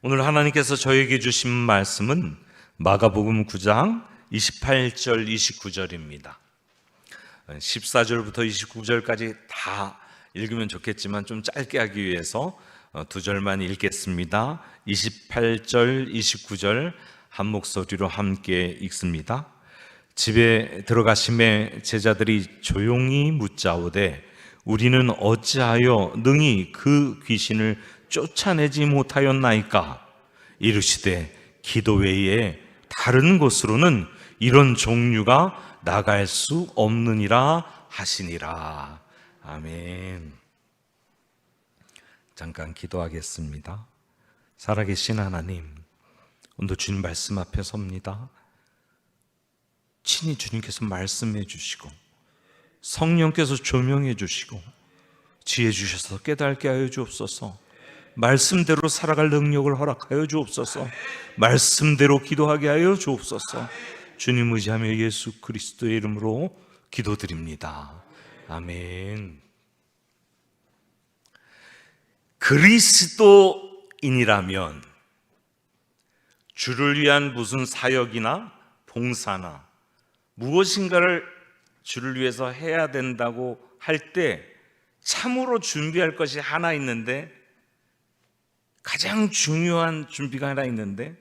오늘 하나님께서 저에게 주신 말씀은 마가복음 9장 28절 29절입니다 14절부터 29절까지 다 읽으면 좋겠지만 좀 짧게 하기 위해서 두 절만 읽겠습니다. 28절 29절 한 목소리로 함께 읽습니다. 집에 들어가심에 제자들이 조용히 묻자오되 우리는 어찌하여 능히 그 귀신을 쫓아내지 못하였나이까? 이르시되 기도 외에 다른 곳으로는 이런 종류가 나갈 수 없느니라 하시니라. 아멘. 잠깐 기도하겠습니다. 살아계신 하나님, 오늘 주님 말씀 앞에 섭니다. 친히 주님께서 말씀해 주시고 성령께서 조명해 주시고 지혜 주셔서 깨닫게 하여 주옵소서. 말씀대로 살아갈 능력을 허락하여 주옵소서. 말씀대로 기도하게 하여 주옵소서. 주님 의지하며 예수 그리스도의 이름으로 기도드립니다. 아멘. 그리스도인이라면 주를 위한 무슨 사역이나 봉사나 무엇인가를 주를 위해서 해야 된다고 할 때 참으로 준비할 것이 하나 있는데, 가장 중요한 준비가 하나 있는데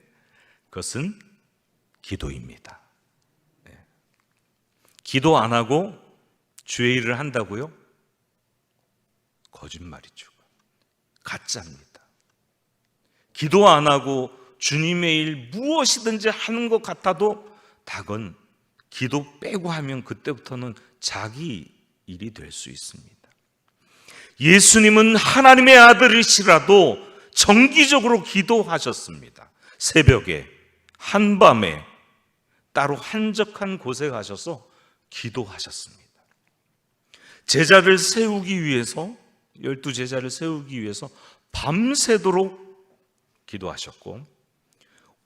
그것은 기도입니다. 기도 안 하고 주의 일을 한다고요? 거짓말이죠. 가짜입니다. 기도 안 하고 주님의 일 무엇이든지 하는 것 같아도 닭은 기도 빼고 하면 그때부터는 자기 일이 될 수 있습니다. 예수님은 하나님의 아들이시라도 정기적으로 기도하셨습니다. 새벽에, 한밤에 따로 한적한 곳에 가셔서 기도하셨습니다. 제자를 세우기 위해서, 12제자를 세우기 위해서 밤새도록 기도하셨고,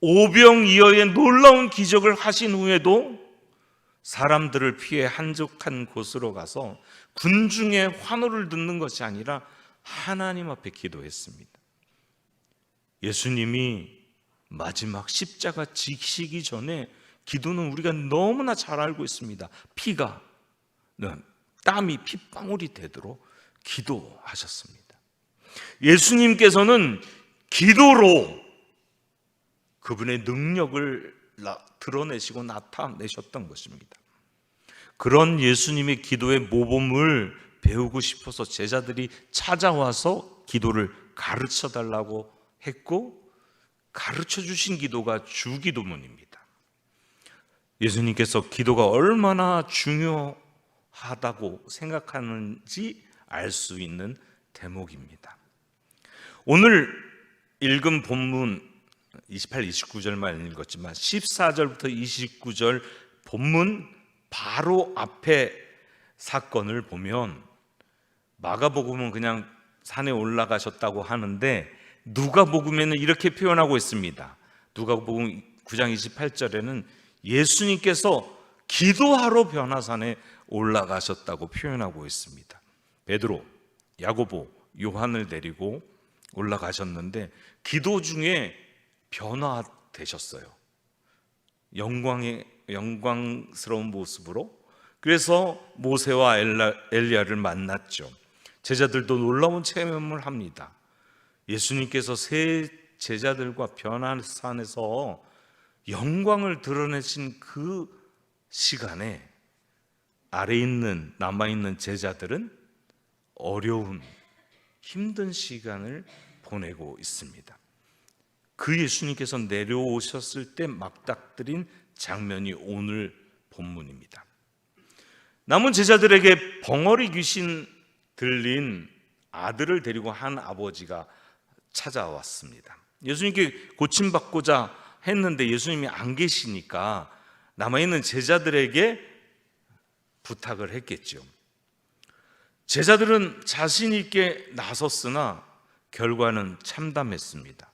오병이어의 놀라운 기적을 하신 후에도 사람들을 피해 한적한 곳으로 가서 군중의 환호를 듣는 것이 아니라 하나님 앞에 기도했습니다. 예수님이 마지막 십자가 지시기 전에 기도는 우리가 너무나 잘 알고 있습니다. 피가, 땀이 핏방울이 되도록 기도하셨습니다. 예수님께서는 기도로 그분의 능력을 드러내시고 나타내셨던 것입니다. 그런 예수님의 기도의 모범을 배우고 싶어서 제자들이 찾아와서 기도를 가르쳐 달라고 했고, 가르쳐 주신 기도가 주기도문입니다. 예수님께서 기도가 얼마나 중요하다고 생각하는지 알 수 있는 대목입니다. 오늘 읽은 본문 28, 29절만 읽었지만 14절부터 29절 본문 바로 앞에 사건을 보면, 마가복음은 그냥 산에 올라가셨다고 하는데 누가복음에는 이렇게 표현하고 있습니다. 누가복음 9장 28절에는 예수님께서 기도하러 변화산에 올라가셨다고 표현하고 있습니다. 베드로, 야고보, 요한을 데리고 올라가셨는데 기도 중에 변화되셨어요. 영광스러운 모습으로. 그래서 모세와 엘리야를 만났죠. 제자들도 놀라운 체험을 합니다. 예수님께서 세 제자들과 변화산에서 영광을 드러내신 그 시간에 아래 있는 남아있는 제자들은 어려운 힘든 시간을 보내고 있습니다. 그 예수님께서 내려오셨을 때 막닥뜨린 장면이 오늘 본문입니다. 남은 제자들에게 벙어리 귀신 들린 아들을 데리고 한 아버지가 찾아왔습니다. 예수님께 고침받고자 했는데 예수님이 안 계시니까 남아있는 제자들에게 부탁을 했겠죠. 제자들은 자신 있게 나섰으나 결과는 참담했습니다.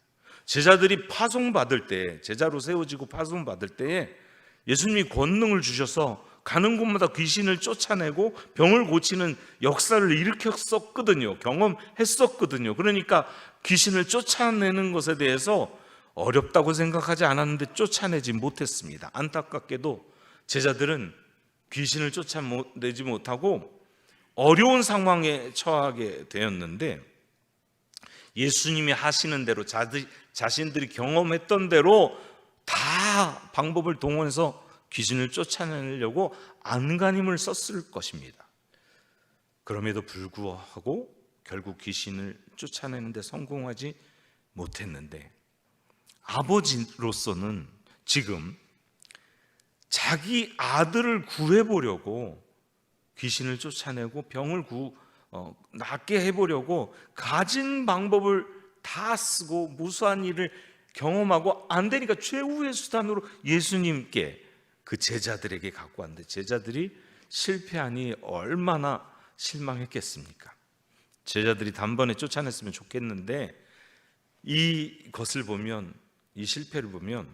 제자들이 파송받을 때, 제자로 세워지고 파송받을 때에 예수님이 권능을 주셔서 가는 곳마다 귀신을 쫓아내고 병을 고치는 역사를 일으켰었거든요. 경험했었거든요. 그러니까 귀신을 쫓아내는 것에 대해서 어렵다고 생각하지 않았는데 쫓아내지 못했습니다. 안타깝게도 제자들은 귀신을 쫓아내지 못하고 어려운 상황에 처하게 되었는데, 예수님이 하시는 대로 자신들이 경험했던 대로 다 방법을 동원해서 귀신을 쫓아내려고 안간힘을 썼을 것입니다. 그럼에도 불구하고 결국 귀신을 쫓아내는 데 성공하지 못했는데, 아버지로서는 지금 자기 아들을 구해보려고 귀신을 쫓아내고 병을 낫게 해보려고 가진 방법을 다 쓰고 무수한 일을 경험하고 안 되니까 최후의 수단으로 예수님께 그 제자들에게 갖고 왔는데, 제자들이 실패하니 얼마나 실망했겠습니까? 제자들이 단번에 쫓아냈으면 좋겠는데, 이것을 보면, 이 실패를 보면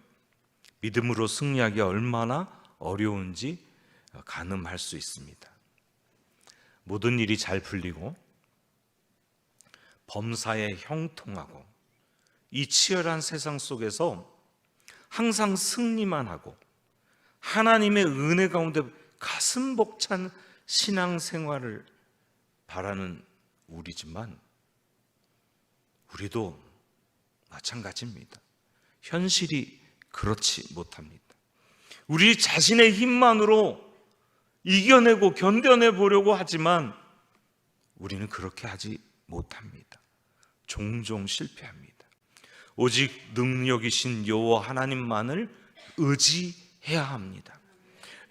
믿음으로 승리하기 얼마나 어려운지 가늠할 수 있습니다. 모든 일이 잘 풀리고 범사에 형통하고 이 치열한 세상 속에서 항상 승리만 하고 하나님의 은혜 가운데 가슴 벅찬 신앙생활을 바라는 우리지만, 우리도 마찬가지입니다. 현실이 그렇지 못합니다. 우리 자신의 힘만으로 이겨내고 견뎌내 보려고 하지만 우리는 그렇게 하지 못합니다. 종종 실패합니다. 오직 능력이신 여호와 하나님만을 의지해야 합니다.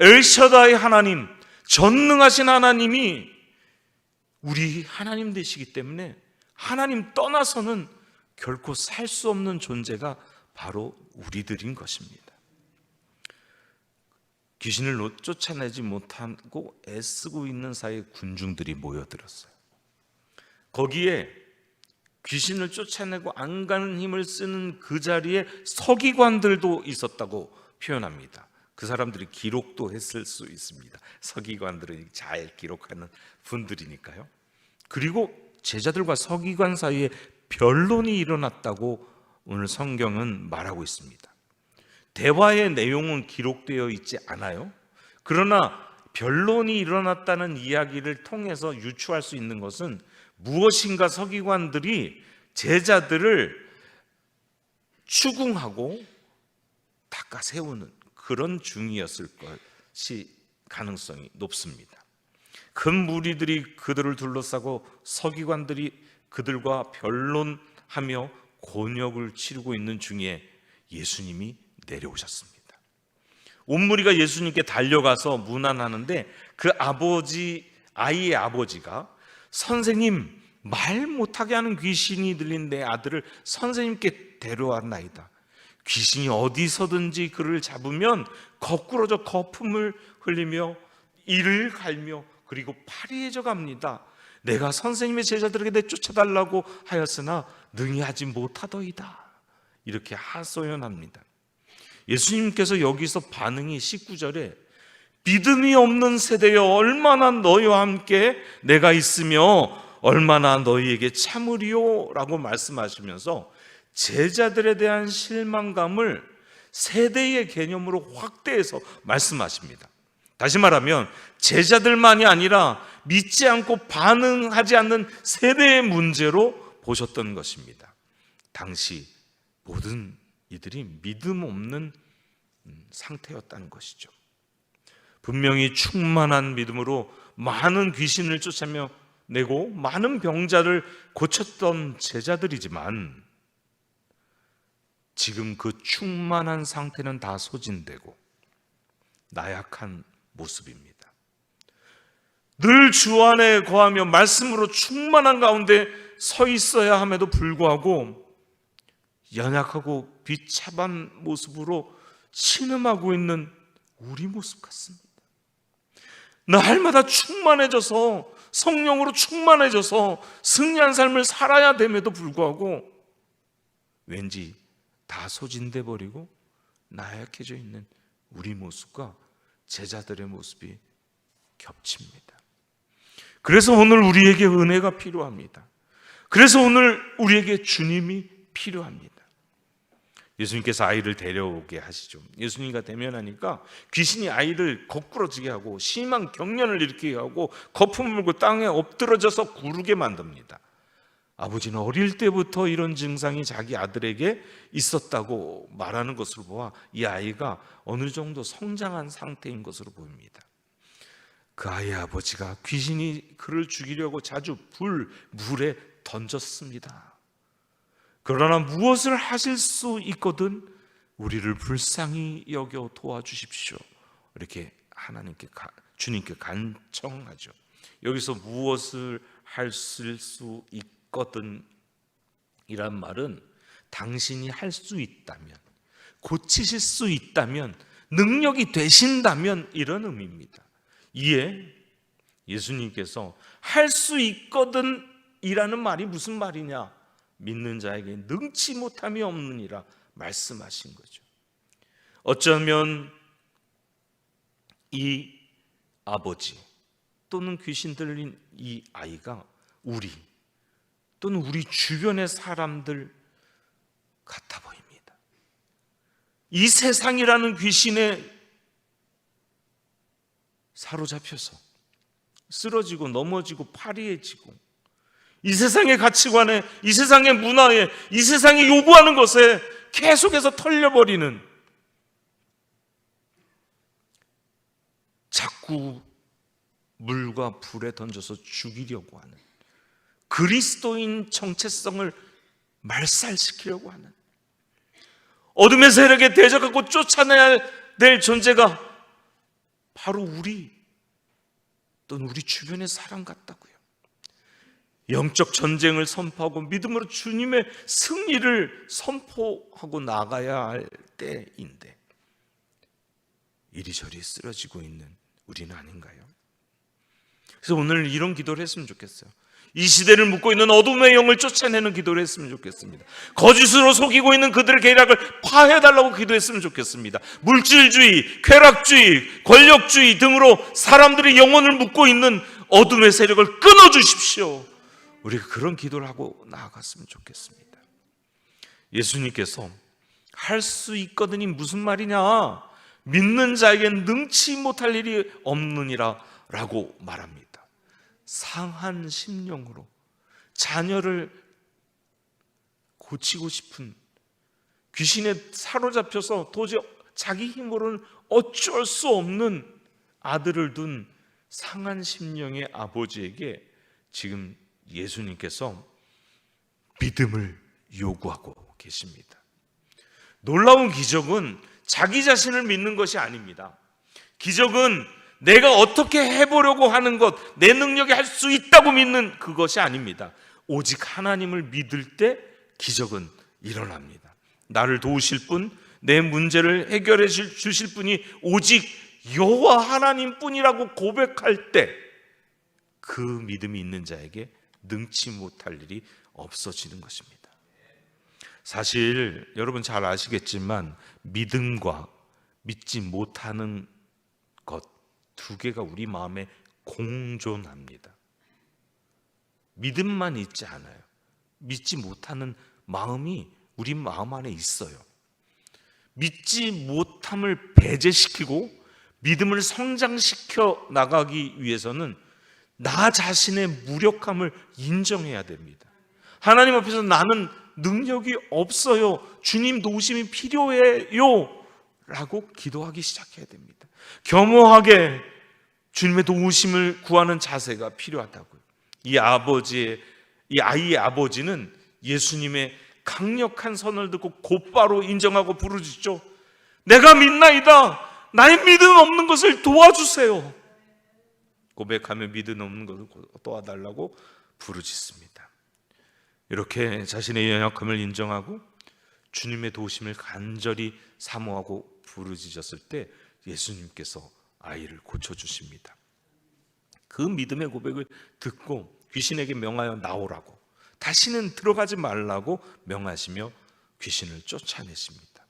엘샤다이 하나님, 전능하신 하나님이 우리 하나님 되시기 때문에 하나님 떠나서는 결코 살 수 없는 존재가 바로 우리들인 것입니다. 귀신을 쫓아내지 못하고 애쓰고 있는 사이에 군중들이 모여들었어요. 거기에 귀신을 쫓아내고 안 가는 힘을 쓰는 그 자리에 서기관들도 있었다고 표현합니다. 그 사람들이 기록도 했을 수 있습니다. 서기관들은 잘 기록하는 분들이니까요. 그리고 제자들과 서기관 사이에 변론이 일어났다고 오늘 성경은 말하고 있습니다. 대화의 내용은 기록되어 있지 않아요. 그러나 변론이 일어났다는 이야기를 통해서 유추할 수 있는 것은 무엇인가 서기관들이 제자들을 추궁하고 닦아 세우는 그런 중이었을 것이 가능성이 높습니다. 큰 무리들이 그들을 둘러싸고 서기관들이 그들과 변론하며 곤욕을 치르고 있는 중에 예수님이 내려오셨습니다. 온 무리가 예수님께 달려가서 문안하는데, 그 아이의 아버지가 선생님, 말 못하게 하는 귀신이 들린 내 아들을 선생님께 데려왔나이다. 귀신이 어디서든지 그를 잡으면 거꾸러져 거품을 흘리며 이를 갈며 그리고 파리해져 갑니다. 내가 선생님의 제자들에게 내쫓아달라고 하였으나 능히 하지 못하더이다. 이렇게 하소연합니다. 예수님께서 여기서 반응이 19절에 믿음이 없는 세대여, 얼마나 너희와 함께 내가 있으며 얼마나 너희에게 참으리요 라고 말씀하시면서 제자들에 대한 실망감을 세대의 개념으로 확대해서 말씀하십니다. 다시 말하면 제자들만이 아니라 믿지 않고 반응하지 않는 세대의 문제로 보셨던 것입니다. 당시 모든 이들이 믿음 없는 상태였다는 것이죠. 분명히 충만한 믿음으로 많은 귀신을 쫓아내고 많은 병자를 고쳤던 제자들이지만, 지금 그 충만한 상태는 다 소진되고 나약한 모습입니다. 늘 주 안에 거하며 말씀으로 충만한 가운데 서 있어야 함에도 불구하고 연약하고 비참한 모습으로 신음하고 있는 우리 모습 같습니다. 날마다 충만해져서, 성령으로 충만해져서 승리한 삶을 살아야 됨에도 불구하고 왠지 다 소진돼 버리고 나약해져 있는 우리 모습과 제자들의 모습이 겹칩니다. 그래서 오늘 우리에게 은혜가 필요합니다. 그래서 오늘 우리에게 주님이 필요합니다. 예수님께서 아이를 데려오게 하시죠. 예수님과 대면하니까 귀신이 아이를 거꾸러지게 하고 심한 경련을 일으키게 하고 거품 물고 땅에 엎드러져서 구르게 만듭니다. 아버지는 어릴 때부터 이런 증상이 자기 아들에게 있었다고 말하는 것으로 보아 이 아이가 어느 정도 성장한 상태인 것으로 보입니다. 그 아이의 아버지가 귀신이 그를 죽이려고 자주 물에 던졌습니다. 그러나 무엇을 하실 수 있거든 우리를 불쌍히 여겨 도와주십시오. 이렇게 주님께 간청하죠. 여기서 무엇을 하실 수 있거든 이란 말은 당신이 할 수 있다면, 고치실 수 있다면, 능력이 되신다면 이런 의미입니다. 이에 예수님께서 할 수 있거든 이라는 말이 무슨 말이냐? 믿는 자에게 능치 못함이 없느니라 말씀하신 거죠. 어쩌면 이 아버지 또는 귀신 들린 이 아이가 우리 또는 우리 주변의 사람들 같아 보입니다. 이 세상이라는 귀신에 사로잡혀서 쓰러지고 넘어지고 파리해지고 이 세상의 가치관에, 이 세상의 문화에, 이 세상이 요구하는 것에 계속해서 털려버리는, 자꾸 물과 불에 던져서 죽이려고 하는, 그리스도인 정체성을 말살시키려고 하는, 어둠의 세력에 대적하고 쫓아내야 될 존재가 바로 우리 또는 우리 주변의 사람 같다고요. 영적 전쟁을 선포하고 믿음으로 주님의 승리를 선포하고 나가야 할 때인데 이리저리 쓰러지고 있는 우리는 아닌가요? 그래서 오늘 이런 기도를 했으면 좋겠어요. 이 시대를 묶고 있는 어둠의 영을 쫓아내는 기도를 했으면 좋겠습니다. 거짓으로 속이고 있는 그들의 계략을 파해달라고 기도했으면 좋겠습니다. 물질주의, 쾌락주의, 권력주의 등으로 사람들의 영혼을 묶고 있는 어둠의 세력을 끊어주십시오. 우리가 그런 기도를 하고 나아갔으면 좋겠습니다. 예수님께서 할 수 있거든이 무슨 말이냐? 믿는 자에게 능치 못할 일이 없느니라 라고 말합니다. 상한 심령으로 자녀를 고치고 싶은, 귀신에 사로잡혀서 도저히 자기 힘으로는 어쩔 수 없는 아들을 둔 상한 심령의 아버지에게 지금 예수님께서 믿음을 요구하고 계십니다. 놀라운 기적은 자기 자신을 믿는 것이 아닙니다. 기적은 내가 어떻게 해보려고 하는 것, 내 능력이 할 수 있다고 믿는 그것이 아닙니다. 오직 하나님을 믿을 때 기적은 일어납니다. 나를 도우실 분, 내 문제를 해결해 주실 분이 오직 여호와 하나님뿐이라고 고백할 때 그 믿음이 있는 자에게 능치 못할 일이 없어지는 것입니다. 사실 여러분 잘 아시겠지만 믿음과 믿지 못하는 것 두 개가 우리 마음에 공존합니다. 믿음만 있지 않아요. 믿지 못하는 마음이 우리 마음 안에 있어요. 믿지 못함을 배제시키고 믿음을 성장시켜 나가기 위해서는 나 자신의 무력함을 인정해야 됩니다. 하나님 앞에서 나는 능력이 없어요, 주님 도우심이 필요해요 라고 기도하기 시작해야 됩니다. 겸허하게 주님의 도우심을 구하는 자세가 필요하다고요. 이 아이의 아버지는 예수님의 강력한 선을 듣고 곧바로 인정하고 부르짖죠. 내가 믿나이다. 나의 믿음 없는 것을 도와주세요. 고백하며 믿음 없는 것을 도와달라고 부르짖습니다. 이렇게 자신의 연약함을 인정하고 주님의 도우심을 간절히 사모하고 부르짖었을 때 예수님께서 아이를 고쳐주십니다. 그 믿음의 고백을 듣고 귀신에게 명하여 나오라고, 다시는 들어가지 말라고 명하시며 귀신을 쫓아내십니다.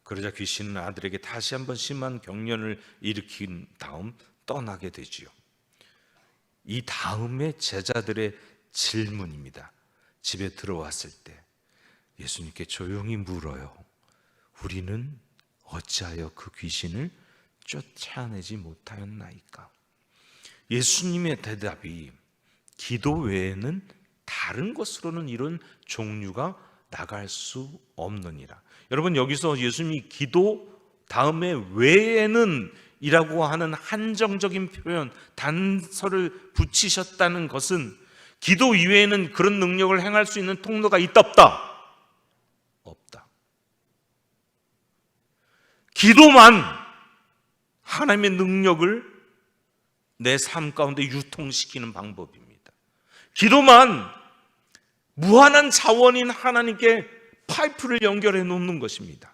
그러자 귀신은 아들에게 다시 한번 심한 경련을 일으킨 다음 떠나게 되지요. 이 다음에 제자들의 질문입니다. 집에 들어왔을 때 예수님께 조용히 물어요. 우리는 어찌하여 그 귀신을 쫓아내지 못하였나이까? 예수님의 대답이 기도 외에는 다른 것으로는 이런 종류가 나갈 수 없느니라. 여러분, 여기서 예수님이 기도 다음에 외에는 이라고 하는 한정적인 표현, 단서를 붙이셨다는 것은 기도 이외에는 그런 능력을 행할 수 있는 통로가 있다 없다? 없다. 기도만 하나님의 능력을 내 삶 가운데 유통시키는 방법입니다. 기도만 무한한 자원인 하나님께 파이프를 연결해 놓는 것입니다.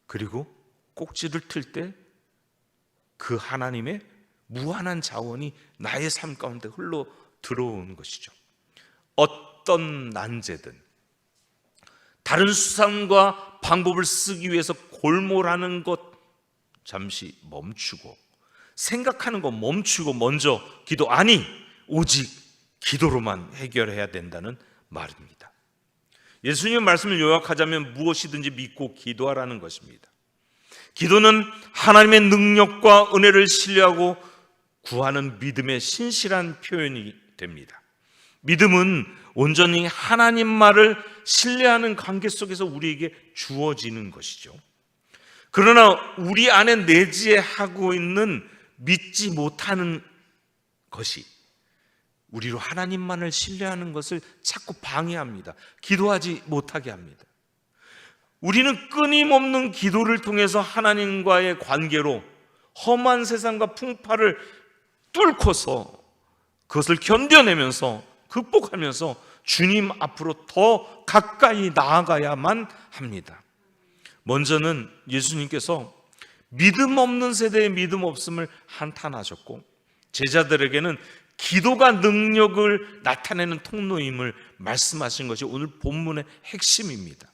그리고 꼭지를 틀 때 그 하나님의 무한한 자원이 나의 삶 가운데 흘러 들어오는 것이죠. 어떤 난제든 다른 수단과 방법을 쓰기 위해서 골몰하는 것 잠시 멈추고, 생각하는 거 멈추고 먼저 기도, 아니 오직 기도로만 해결해야 된다는 말입니다. 예수님의 말씀을 요약하자면 무엇이든지 믿고 기도하라는 것입니다. 기도는 하나님의 능력과 은혜를 신뢰하고 구하는 믿음의 신실한 표현이 됩니다. 믿음은 온전히 하나님 말을 신뢰하는 관계 속에서 우리에게 주어지는 것이죠. 그러나 우리 안에 내재하고 있는 믿지 못하는 것이 우리로 하나님만을 신뢰하는 것을 자꾸 방해합니다. 기도하지 못하게 합니다. 우리는 끊임없는 기도를 통해서 하나님과의 관계로 험한 세상과 풍파를 뚫고서 그것을 견뎌내면서 극복하면서 주님 앞으로 더 가까이 나아가야만 합니다. 먼저는 예수님께서 믿음 없는 세대의 믿음 없음을 한탄하셨고, 제자들에게는 기도가 능력을 나타내는 통로임을 말씀하신 것이 오늘 본문의 핵심입니다.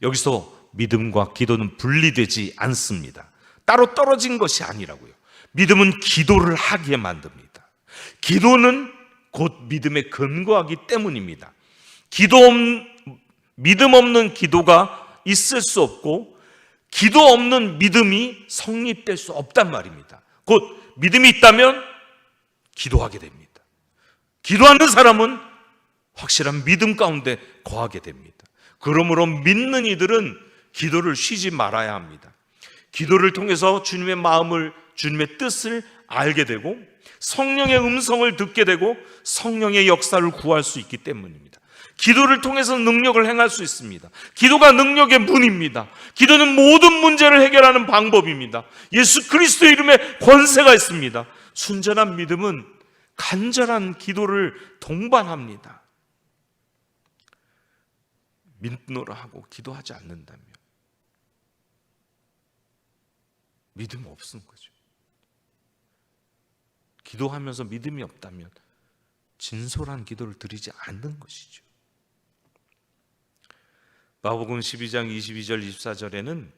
여기서 믿음과 기도는 분리되지 않습니다. 따로 떨어진 것이 아니라고요. 믿음은 기도를 하게 만듭니다. 기도는 곧 믿음에 근거하기 때문입니다. 믿음 없는 기도가 있을 수 없고, 기도 없는 믿음이 성립될 수 없단 말입니다. 곧 믿음이 있다면 기도하게 됩니다. 기도하는 사람은 확실한 믿음 가운데 거하게 됩니다. 그러므로 믿는 이들은 기도를 쉬지 말아야 합니다. 기도를 통해서 주님의 마음을, 주님의 뜻을 알게 되고 성령의 음성을 듣게 되고 성령의 역사를 구할 수 있기 때문입니다. 기도를 통해서 능력을 행할 수 있습니다. 기도가 능력의 문입니다. 기도는 모든 문제를 해결하는 방법입니다. 예수 그리스도의 이름에 권세가 있습니다. 순전한 믿음은 간절한 기도를 동반합니다. 믿노라 하고 기도하지 않는다면 믿음 없는 거죠. 기도하면서 믿음이 없다면 진솔한 기도를 드리지 않는 것이죠. 마가복음 12장 22절 24절에는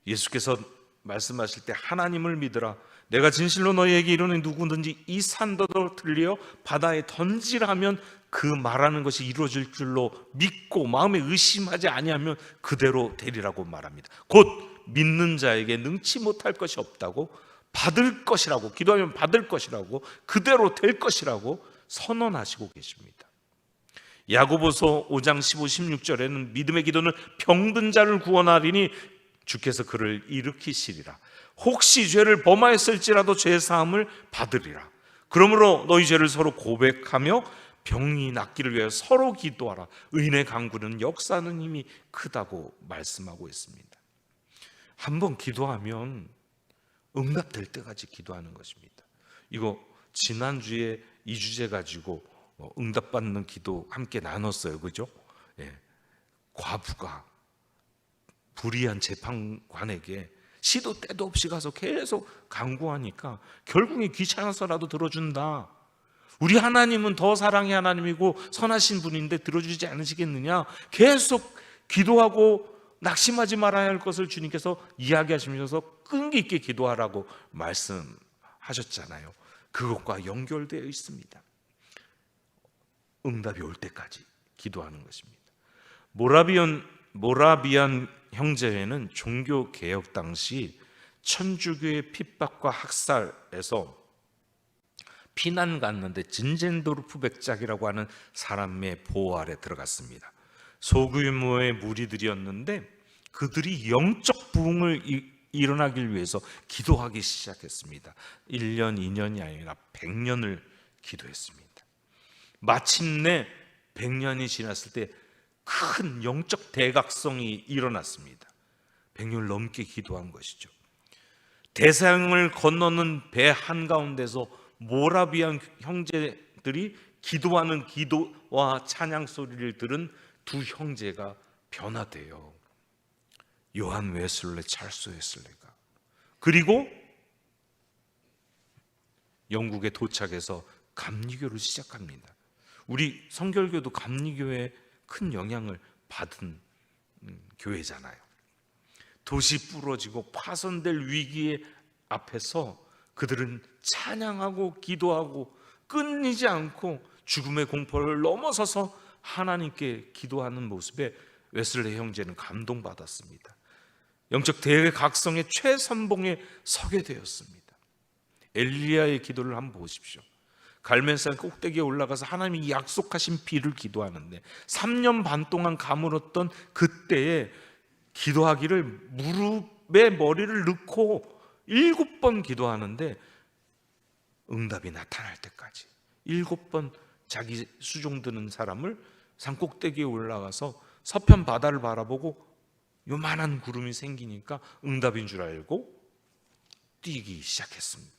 예수께서 말씀하실 때 하나님을 믿으라, 내가 진실로 너희에게 이르노니 누구든지 이 산더러 들려 바다에 던지라면 그 말하는 것이 이루어질 줄로 믿고 마음에 의심하지 아니하면 그대로 되리라고 말합니다. 곧 믿는 자에게 능치 못할 것이 없다고, 받을 것이라고, 기도하면 받을 것이라고, 그대로 될 것이라고 선언하시고 계십니다. 야고보서 5장 15, 16절에는 믿음의 기도는 병든 자를 구원하리니 주께서 그를 일으키시리라. 혹시 죄를 범하였을지라도 죄 사함을 받으리라. 그러므로 너희 죄를 서로 고백하며 병이 낫기를 위하여 서로 기도하라. 의인의 강구는 역사하는 힘이 크다고 말씀하고 있습니다. 한번 기도하면 응답될 때까지 기도하는 것입니다. 이거 지난주에 이 주제 가지고 응답받는 기도 함께 나눴어요. 그죠? 예. 과부가 불의한 재판관에게 시도 때도 없이 가서 계속 간구하니까 결국에 귀찮아서라도 들어준다. 우리 하나님은 더 사랑의 하나님이고 선하신 분인데 들어주지 않으시겠느냐? 계속 기도하고 낙심하지 말아야 할 것을 주님께서 이야기하시면서 끈기 있게 기도하라고 말씀하셨잖아요. 그것과 연결되어 있습니다. 응답이 올 때까지 기도하는 것입니다. 모라비안 형제회는 종교 개혁 당시 천주교의 핍박과 학살에서 피난 갔는데 진젠도르프 백작이라고 하는 사람의 보호 아래 들어갔습니다. 소규모의 무리들이었는데 그들이 영적 부흥을 일어나길 위해서 기도하기 시작했습니다. 1년, 2년이 아니라 100년을 기도했습니다. 마침내 100년이 지났을 때 큰 영적 대각성이 일어났습니다. 100년을 넘게 기도한 것이죠. 대서양을 건너는 배 한가운데서 모라비안 형제들이 기도하는 기도와 찬양 소리를 들은 두 형제가 변화돼요. 요한 웨슬레, 찰스 웨슬레가. 그리고 영국에 도착해서 감리교를 시작합니다. 우리 성결교도 감리교에 큰 영향을 받은 교회잖아요. 도시 부러지고 파손될 위기 앞에서 그들은 찬양하고 기도하고 끊이지 않고 죽음의 공포를 넘어서서 하나님께 기도하는 모습에 웨슬레 형제는 감동받았습니다. 영적 대각성의 최선봉에 서게 되었습니다. 엘리야의 기도를 한번 보십시오. 갈멜산 꼭대기에 올라가서 하나님이 약속하신 비를 기도하는데 3년 반 동안 가물었던 그때에 기도하기를 무릎에 머리를 넣고 7번 기도하는데 응답이 나타날 때까지 7번 자기 수종 드는 사람을 산 꼭대기에 올라가서 서편 바다를 바라보고 요만한 구름이 생기니까 응답인 줄 알고 뛰기 시작했습니다.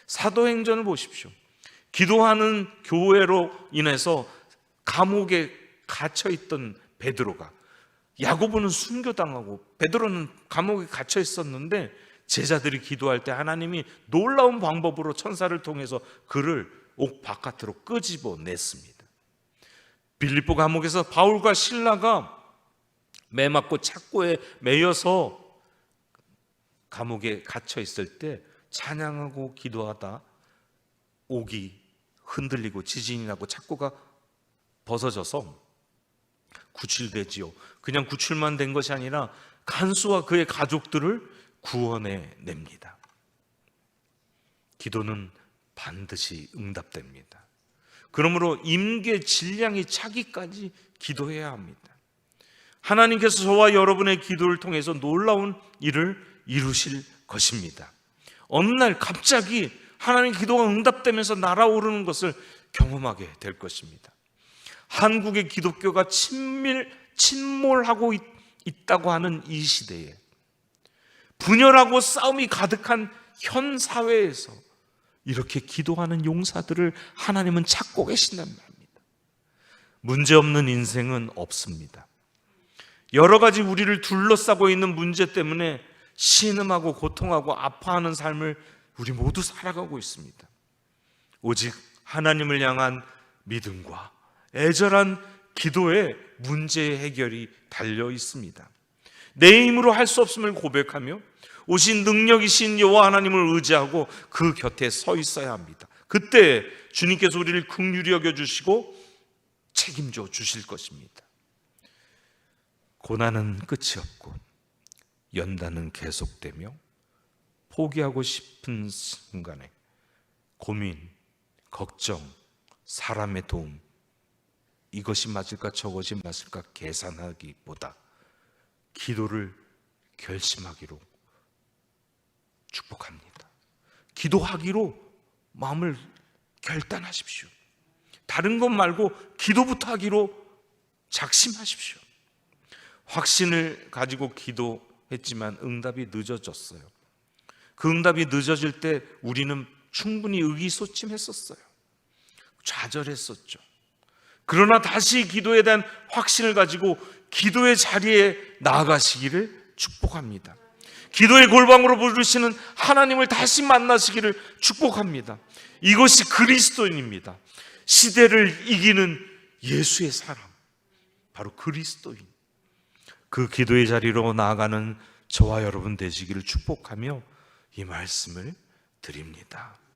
사도행전을 보십시오. 기도하는 교회로 인해서 감옥에 갇혀있던 베드로가, 야고보는 순교당하고 베드로는 감옥에 갇혀 있었는데 제자들이 기도할 때 하나님이 놀라운 방법으로 천사를 통해서 그를 옥 바깥으로 끄집어냈습니다. 빌립보 감옥에서 바울과 실라가 매 맞고 착고에 매여서 감옥에 갇혀 있을 때 찬양하고 기도하다 옥이 흔들리고 지진이 나고 착고가 벗어져서 구출되지요. 그냥 구출만 된 것이 아니라 간수와 그의 가족들을 구원해 냅니다. 기도는 반드시 응답됩니다. 그러므로 임계 질량이 차기까지 기도해야 합니다. 하나님께서 저와 여러분의 기도를 통해서 놀라운 일을 이루실 것입니다. 어느 날 갑자기 하나님 기도가 응답되면서 날아오르는 것을 경험하게 될 것입니다. 한국의 기독교가 침몰하고 있다고 하는 이 시대에 분열하고 싸움이 가득한 현 사회에서 이렇게 기도하는 용사들을 하나님은 찾고 계신단 말입니다. 문제없는 인생은 없습니다. 여러 가지 우리를 둘러싸고 있는 문제 때문에 신음하고 고통하고 아파하는 삶을 우리 모두 살아가고 있습니다. 오직 하나님을 향한 믿음과 애절한 기도에 문제의 해결이 달려 있습니다. 내 힘으로 할 수 없음을 고백하며 오신 능력이신 여호와 하나님을 의지하고 그 곁에 서 있어야 합니다. 그때 주님께서 우리를 긍휼히 여겨주시고 책임져 주실 것입니다. 고난은 끝이 없고 연단은 계속되며 포기하고 싶은 순간에 고민, 걱정, 사람의 도움, 이것이 맞을까 저것이 맞을까 계산하기보다 기도를 결심하기로 축복합니다. 기도하기로 마음을 결단하십시오. 다른 것 말고 기도부터 하기로 작심하십시오. 확신을 가지고 기도했지만 응답이 늦어졌어요. 그 응답이 늦어질 때 우리는 충분히 의기소침했었어요. 좌절했었죠. 그러나 다시 기도에 대한 확신을 가지고 기도의 자리에 나아가시기를 축복합니다. 기도의 골방으로 부르시는 하나님을 다시 만나시기를 축복합니다. 이것이 그리스도인입니다. 시대를 이기는 예수의 사람, 바로 그리스도인. 그 기도의 자리로 나아가는 저와 여러분 되시기를 축복하며 이 말씀을 드립니다.